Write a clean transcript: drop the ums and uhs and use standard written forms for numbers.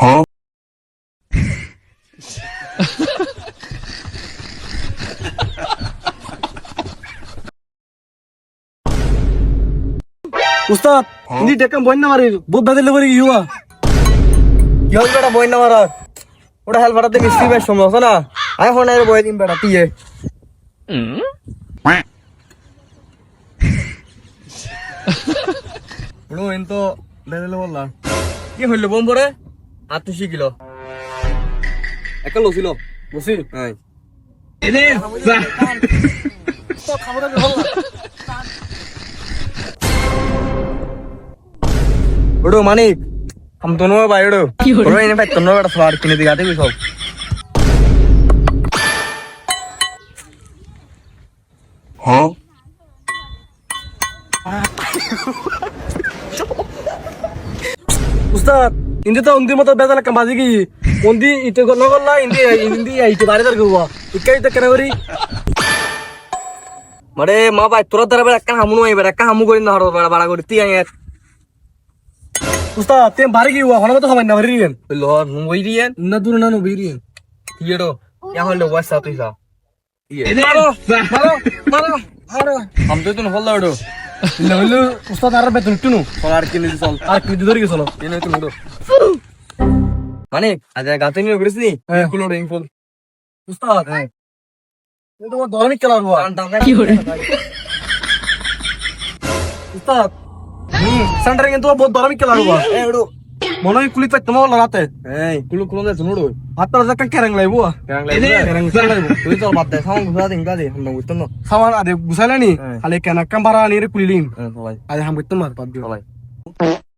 উস্তাদ ইনি টেকাম বইন না মারি বহুত দাদিলে বলি ইউয়া কি হল বেটা বই না মারা ওটা হেল বাড়াতে মিস্ত্রি ভাই সময় আছে না আয় ফোন বই দিন বেটা তুই বড় এন তো দাদিলে বললা কি হইল বোম পরে হাত তুই শিখিল একা লছিল বসি হ্যাঁ তো খাবার দাবি হল বড় মানিক हम दोनों में भाई बड़ो बड़ो इन्हें भाई दोनों बड़ा सवार किने दिखाते भी सब हाँ उस्ताद इंदे तो उन्दी मतलब बेदा लक्कम बाजी की उन्दी इटे को नगल्ला इंदी इटे बारे दर गुवा इक्का इटे कने करी मरे माँ भाई तुरंत दर बड़ा कहाँ हमनु आई बड़ा कहाँ हमु कोई ना हरो बड़ा बड़ा कोई ती आई उस्ताद तेम बारे की हुआ होना तो हमारे नवरियन लो मुंबई रियन न दूर ना नो बीरियन ये रो क्या हो लो वैसा तो हिसाब ये मारो मारो मारो मारो हम तो तुम होल लो लेवल उस्ताद आरे बेतन टुनु सवार किने दी चल আর কি ধরে গেছলো ये नहीं तुम रो मानिक आज गाते नहीं करिस नी कुलो रिंग फोन উস্তাদ হ্যাঁ এটা তো ধরনি খেলা হুয়া কি हो উস্তাদ সেন্টারে কিন্তু বহুত ধরনি খেলা হুয়া ए बड़ो মনে হয় কুলি পাইতে মহল রাতে ए कुलो कुलो दे सुनो रो হাতটা যাক কেরাং লাইবো क्या लाइव তুই চল বাদ দে সাউন্ড ঘুরা দিন গাদি हम लोग तो সামান আদে গুছাইলানি খালি কেনা কাম্বারা নিরে কুলিলিন सवाई আদে হাম কইতে মার পাদ দিও सवाई